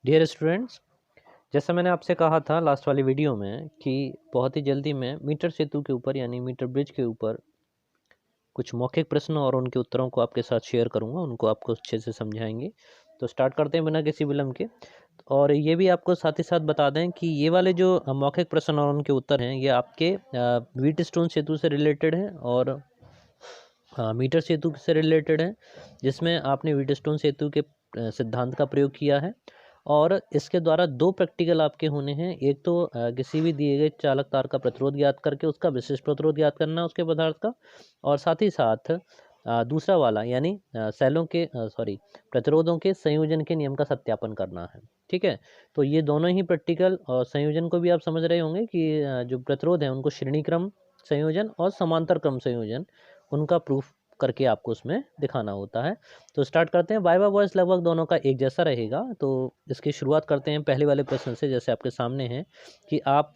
Dear students, जैसा मैंने आपसे कहा था लास्ट वाली वीडियो में कि बहुत ही जल्दी मैं मीटर सेतु के ऊपर यानी मीटर ब्रिज के ऊपर कुछ मौखिक प्रश्न और उनके उत्तरों को आपके साथ शेयर करूंगा, उनको आपको अच्छे से समझाएंगे। तो स्टार्ट करते हैं बिना किसी विलंब के। और ये भी आपको साथ ही साथ बता दें कि ये वाले जो मौखिक प्रश्न और उनके उत्तर हैं, ये आपके व्हीट स्टोन सेतु से रिलेटेड हैं और मीटर सेतु से रिलेटेड है, जिसमें आपने व्हीट स्टोन सेतु के सिद्धांत का प्रयोग किया है। और इसके द्वारा दो प्रैक्टिकल आपके होने हैं। एक तो किसी भी दिए गए चालक तार का प्रतिरोध ज्ञात करके उसका विशिष्ट प्रतिरोध ज्ञात करना उसके पदार्थ का, और साथ ही साथ दूसरा वाला यानी सेलों के प्रतिरोधों के संयोजन के नियम का सत्यापन करना है। ठीक है, तो ये दोनों ही प्रैक्टिकल और संयोजन को भी आप समझ रहे होंगे कि जो प्रतिरोध है उनको श्रेणी क्रम संयोजन और समांतर क्रम संयोजन उनका प्रूफ करके आपको उसमें दिखाना होता है। तो स्टार्ट करते हैं। वाइवा वॉइस लगभग दोनों का एक जैसा रहेगा। तो इसकी शुरुआत करते हैं पहले वाले प्रश्न से। जैसे आपके सामने है कि आप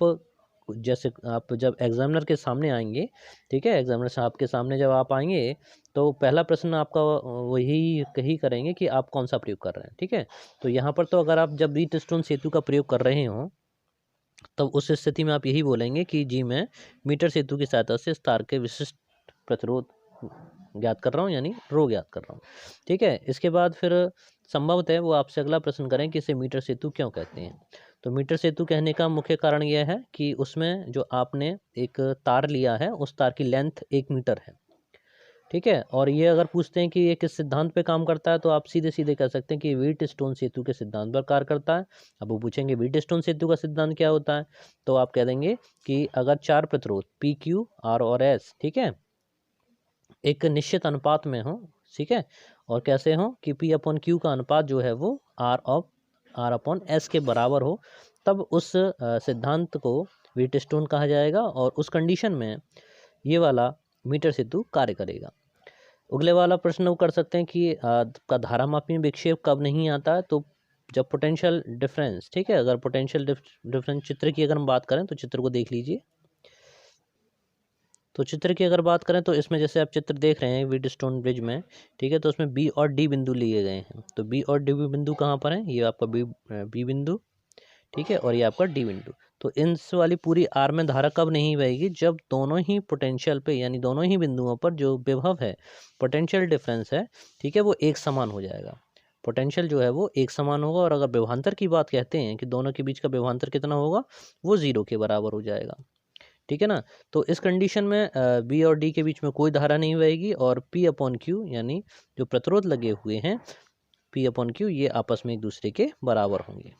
जब एग्जामिनर के सामने आएंगे, ठीक है, एग्जामिनर साहब के सामने जब आप आएंगे तो पहला प्रश्न आपका वही करेंगे कि आप कौन सा प्रयोग कर रहे हैं। ठीक है, तो यहाँ पर तो अगर आप जब व्हीट स्टोन सेतु का प्रयोग कर रहे हो तब उस स्थिति में आप यही बोलेंगे कि जी मैं मीटर सेतु की सहायता से इस तार के विशिष्ट प्रतिरोध ज्ञात कर रहा हूँ, यानी रो ज्ञात कर रहा हूँ। ठीक है, इसके बाद फिर संभवतः वो आपसे अगला प्रश्न करें कि इसे मीटर सेतु क्यों कहते हैं। तो मीटर सेतु कहने का मुख्य कारण यह है कि उसमें जो आपने एक तार लिया है उस तार की लेंथ 1 मीटर है। ठीक है, और ये अगर पूछते हैं कि ये किस सिद्धांत पे काम करता है तो आप सीधे सीधे कह सकते हैं कि व्हीट स्टोन सेतु के सिद्धांत पर कार्य करता है। अब वो पूछेंगे व्हीट स्टोन सेतु का सिद्धांत क्या होता है, तो आप कह देंगे कि अगर चार प्रतिरोध पी क्यू आर और एस, ठीक है, एक निश्चित अनुपात में हो, ठीक है, और कैसे हो कि पी अपॉन क्यू का अनुपात जो है वो आर अपॉन एस के बराबर हो, तब उस सिद्धांत को व्हीट स्टोन कहा जाएगा और उस कंडीशन में ये वाला मीटर सेतु कार्य करेगा। अगले वाला प्रश्न वो कर सकते हैं कि का धारामापी विक्षेप कब नहीं आता है, तो जब पोटेंशियल डिफरेंस, ठीक है, अगर पोटेंशियल डिफरेंस चित्र की अगर हम बात करें तो चित्र को देख लीजिए। तो चित्र की अगर बात करें तो इसमें जैसे आप चित्र देख रहे हैं व्हीट स्टोन ब्रिज में, ठीक है, तो उसमें बी और डी बिंदु लिए गए हैं। तो बी और डी बिंदु कहाँ पर है, ये आपका बी बिंदु, ठीक है, और ये आपका डी बिंदु। तो इन वाली पूरी आर में धारा कब नहीं बहेगी, जब दोनों ही पोटेंशियल पे यानी दोनों ही बिंदुओं पर जो विभव है, पोटेंशियल डिफरेंस है, ठीक है, वो एक समान हो जाएगा। पोटेंशियल जो है वो एक समान होगा, और अगर विभवांतर की बात कहते हैं कि दोनों के बीच का विभवांतर कितना होगा, वो 0 के बराबर हो जाएगा। ठीक है ना, तो इस कंडीशन में बी और डी के बीच में कोई धारा नहीं बहेगी, और पी अपॉन क्यू यानी जो प्रतिरोध लगे हुए हैं पी अपॉन क्यू, ये आपस में एक दूसरे के बराबर होंगे।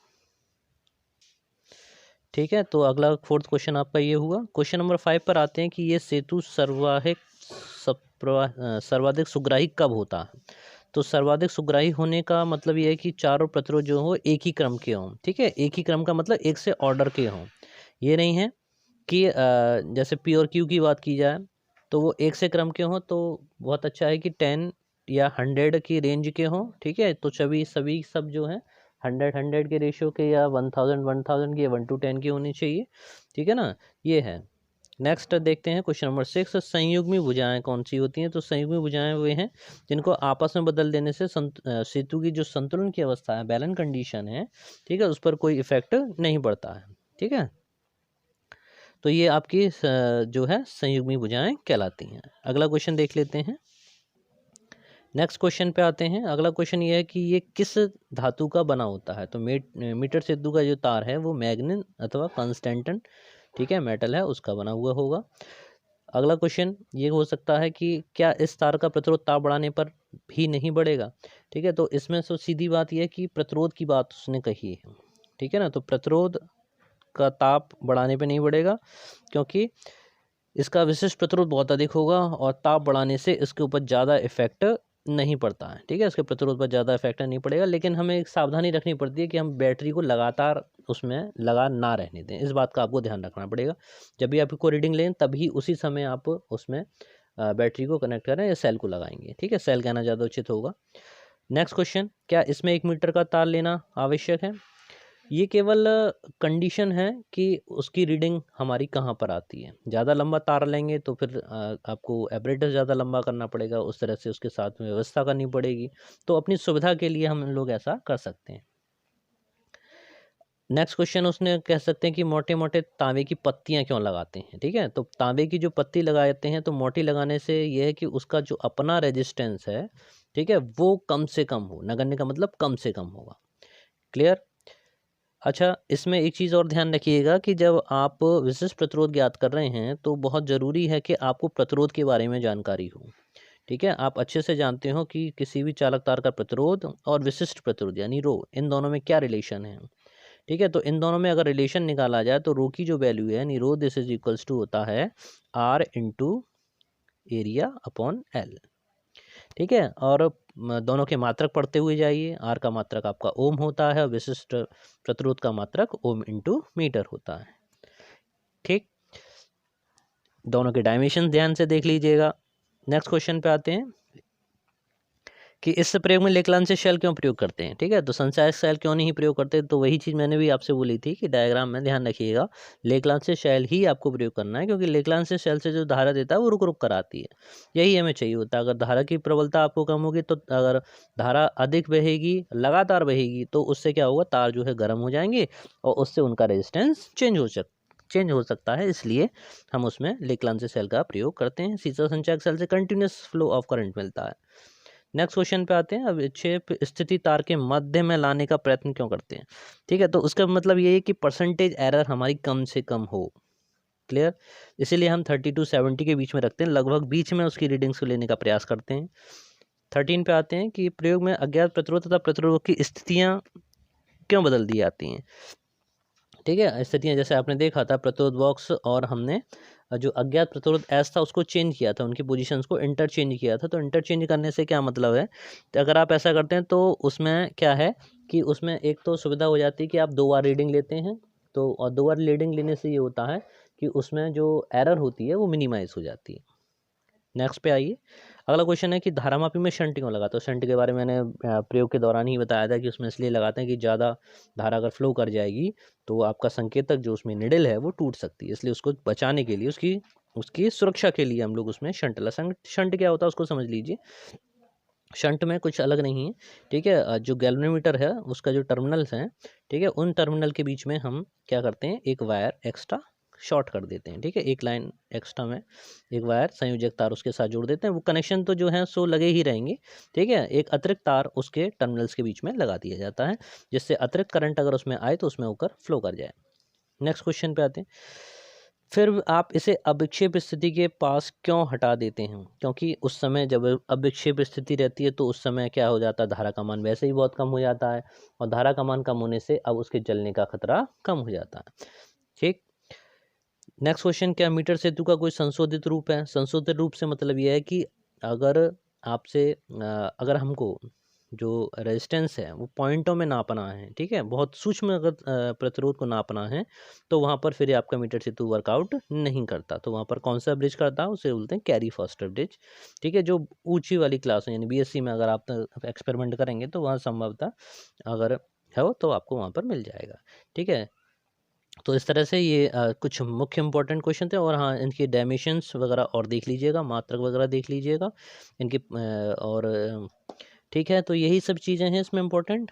ठीक है, तो अगला फोर्थ क्वेश्चन आपका ये हुआ। क्वेश्चन नंबर 5 पर आते हैं कि ये सेतु सर्वाधिक सुग्राही कब होता है। तो सर्वाधिक सुग्राही होने का मतलब ये है कि चारों प्रतिरोध जो हो एक ही क्रम के हों। ठीक है, एक ही क्रम का मतलब एक से ऑर्डर के हों। ये नहीं है कि जैसे पी और क्यू की बात की जाए तो वो एक से क्रम के हों, तो बहुत अच्छा है कि 10 या 100 की रेंज के हों। ठीक है, तो सभी सब जो है 100 के रेशियो के, या 1000 की, या 1:10 की होनी चाहिए। ठीक है ना, ये है। नेक्स्ट देखते हैं क्वेश्चन नंबर 6। संयुग्मी भुजाएं कौन सी होती हैं। तो संयुग्मी भुजाएं वे हैं जिनको आपस में बदल देने से सेतु की जो संतुलन की अवस्था है, बैलेंस कंडीशन है, ठीक है, उस पर कोई इफेक्ट नहीं पड़ता है। ठीक है, तो ये आपकी जो है संयुग्मी भुजाएं कहलाती हैं। अगला क्वेश्चन देख लेते हैं। नेक्स्ट क्वेश्चन पे आते हैं। अगला क्वेश्चन ये है कि ये किस धातु का बना होता है। तो मीटर सेतु का जो तार है वो मैग्नीन अथवा कंस्टेंटन, ठीक है, मेटल है, उसका बना हुआ होगा। अगला क्वेश्चन ये हो सकता है कि क्या इस तार का प्रतिरोध ताप बढ़ाने पर भी नहीं बढ़ेगा। ठीक है, तो इसमें तो सीधी बात यह है कि प्रतिरोध की बात उसने कही है। ठीक है ना, तो प्रतिरोध का ताप बढ़ाने पे नहीं बढ़ेगा, क्योंकि इसका विशिष्ट प्रतिरोध बहुत अधिक होगा और ताप बढ़ाने से इसके ऊपर ज़्यादा इफेक्ट नहीं पड़ता है। ठीक है, इसके प्रतिरोध पर ज़्यादा इफेक्ट नहीं पड़ेगा, लेकिन हमें एक सावधानी रखनी पड़ती है कि हम बैटरी को लगातार उसमें लगा ना रहने दें। इस बात का आपको ध्यान रखना पड़ेगा। जब भी आपको रीडिंग लें तभी उसी समय आप उसमें बैटरी को कनेक्ट करें या सेल को लगाएंगे। ठीक है, सेल कहना ज़्यादा उचित होगा। नेक्स्ट क्वेश्चन, क्या इसमें 1 मीटर का तार लेना आवश्यक है। ये केवल कंडीशन है कि उसकी रीडिंग हमारी कहाँ पर आती है। ज़्यादा लंबा तार लेंगे तो फिर आपको एपरेटर ज़्यादा लंबा करना पड़ेगा, उस तरह से उसके साथ में व्यवस्था करनी पड़ेगी। तो अपनी सुविधा के लिए हम लोग ऐसा कर सकते हैं। नेक्स्ट क्वेश्चन उसने कह सकते हैं कि मोटे मोटे तांबे की पत्तियां क्यों लगाते हैं। ठीक है, तो तांबे की जो पत्ती लगाते हैं तो मोटी लगाने से यह है कि उसका जो अपना रेजिस्टेंस है, ठीक है, वो कम से कम हो। नगण्य का मतलब कम से कम होगा। क्लियर। अच्छा, इसमें एक चीज़ और ध्यान रखिएगा कि जब आप विशिष्ट प्रतिरोध ज्ञात कर रहे हैं तो बहुत ज़रूरी है कि आपको प्रतिरोध के बारे में जानकारी हो। ठीक है, आप अच्छे से जानते हो कि किसी भी चालक तार का प्रतिरोध और विशिष्ट प्रतिरोध यानी रो, इन दोनों में क्या रिलेशन है। ठीक है, तो इन दोनों में अगर रिलेशन निकाला जाए तो रो की जो वैल्यू है यानी rho this is equals to होता है R into area upon L. ठीक है, और दोनों के मात्रक पढ़ते हुए जाइए। आर का मात्रक आपका ओम होता है और विशिष्ट प्रतिरोध का मात्रक ओम इंटू मीटर होता है। ठीक, दोनों के डायमेंशन ध्यान से देख लीजिएगा। नेक्स्ट क्वेश्चन पे आते हैं कि इस प्रयोग में लेक्लांस शेल क्यों प्रयोग करते हैं। ठीक है, तो संचायक शेल क्यों नहीं प्रयोग करते, तो वही चीज़ मैंने भी आपसे बोली थी कि डायग्राम में ध्यान रखिएगा, लेक्लांस शेल ही आपको प्रयोग करना है, क्योंकि लेक्लांस शेल से जो धारा देता है वो रुक रुक कर आती है। यही हमें चाहिए होता है। अगर धारा की प्रबलता आपको कम होगी तो अगर धारा अधिक बहेगी, लगातार बहेगी, तो उससे क्या होगा, तार जो है गर्म हो जाएंगे और उससे उनका रेजिस्टेंस चेंज हो सकता है। इसलिए हम उसमें लेक्लांस शेल का प्रयोग करते हैं। सीसा संचायक शेल से कंटिन्यूस फ्लो ऑफ करंट मिलता है। नेक्स्ट क्वेश्चन पे आते हैं। अब विक्षेप स्थिति तार के मध्य में लाने का प्रयत्न क्यों करते हैं। ठीक है, तो उसका मतलब ये है कि परसेंटेज एरर हमारी कम से कम हो। क्लियर, इसीलिए हम 30 to 70 के बीच में रखते हैं, लगभग बीच में उसकी रीडिंग्स को लेने का प्रयास करते हैं। 13 पे आते हैं कि प्रयोग में अज्ञात प्रतिरोध तथा प्रतिरोध की स्थितियाँ क्यों बदल दी जाती हैं। ठीक है, स्थितियाँ जैसे आपने देखा था प्रतिरोध बॉक्स और हमने जो अज्ञात प्रतिरोध एस था उसको चेंज किया था, उनकी पोजीशंस को इंटरचेंज किया था। तो इंटरचेंज करने से क्या मतलब है, तो अगर आप ऐसा करते हैं तो उसमें क्या है कि उसमें एक तो सुविधा हो जाती है कि आप 2 बार रीडिंग लेते हैं, तो और 2 बार रीडिंग लेने से ये होता है कि उसमें जो एरर होती है वो मिनिमाइज हो जाती है। नेक्स्ट पे आइए। अगला क्वेश्चन है कि धारामापी में शंट क्यों लगाते हो। शंट के बारे में मैंने प्रयोग के दौरान ही बताया था कि उसमें इसलिए लगाते हैं कि ज़्यादा धारा अगर फ्लो कर जाएगी तो आपका संकेतक जो उसमें निडल है वो टूट सकती है, इसलिए उसको बचाने के लिए, उसकी उसकी सुरक्षा के लिए हम लोग उसमें शंट लगा। शंट क्या होता है उसको समझ लीजिए। शंट में कुछ अलग नहीं है। ठीक है, जो गैल्वेनोमीटर है उसका जो टर्मिनल्स हैं, ठीक है, उन टर्मिनल के बीच में हम क्या करते हैं, एक वायर एक्स्ट्रा शॉर्ट कर देते हैं। ठीक है, एक लाइन एक्स्ट्रा में एक वायर संयोजक तार उसके साथ जोड़ देते हैं। वो कनेक्शन तो जो है सो लगे ही रहेंगे। ठीक है, एक अतिरिक्त तार उसके टर्मिनल्स के बीच में लगा दिया जाता है, जिससे अतिरिक्त करंट अगर उसमें आए तो उसमें होकर फ्लो कर जाए। नेक्स्ट क्वेश्चन पे आते हैं। फिर आप इसे अविक्षेप स्थिति के पास क्यों हटा देते हैं, क्योंकि उस समय जब अविक्षेप स्थिति रहती है तो उस समय क्या हो जाता है, धारा का मान वैसे ही बहुत कम हो जाता है, और धारा का मान कम होने से अब उसके जलने का खतरा कम हो जाता है। ठीक, नेक्स्ट क्वेश्चन, क्या मीटर सेतु का कोई संशोधित रूप है। संशोधित रूप से मतलब यह है कि अगर आपसे अगर हमको जो रेजिस्टेंस है वो पॉइंटों में नापना है, ठीक है, बहुत सूक्ष्म अगर प्रतिरोध को नापना है, तो वहाँ पर फिर आपका मीटर सेतु वर्कआउट नहीं करता। तो वहाँ पर कौन सा ब्रिज करता है, उसे बोलते हैं कैरी फॉस्टर ब्रिज। ठीक है, जो ऊंची वाली क्लास है यानी बीएससी में अगर आप एक्सपेरिमेंट करेंगे तो वहाँ संभवतः अगर है वो तो आपको वहाँ पर मिल जाएगा। ठीक है, तो इस तरह से ये कुछ मुख्य इंपॉर्टेंट क्वेश्चन थे। और हाँ, इनकी डायमेंशंस वगैरह और देख लीजिएगा, मात्रक वगैरह देख लीजिएगा इनकी और ठीक है, तो यही सब चीज़ें हैं इसमें इम्पोर्टेंट।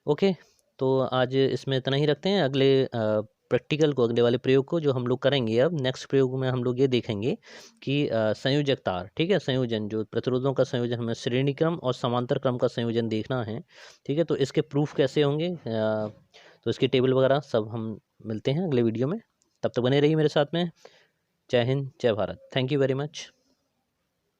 ओके, तो आज इसमें इतना ही रखते हैं। अगले प्रैक्टिकल को, अगले वाले प्रयोग को जो हम लोग करेंगे, अब नेक्स्ट प्रयोग में हम लोग ये देखेंगे कि संयोजक तार, ठीक है, संयोजन जो प्रतिरोधों का संयोजन, हमें श्रेणी क्रम और समांतर क्रम का संयोजन देखना है। ठीक है, तो इसके प्रूफ कैसे होंगे, तो इसकी टेबल वगैरह सब हम मिलते हैं अगले वीडियो में। तब तक बने रहिए मेरे साथ में। जय हिंद, जय Bharat, thank you very much.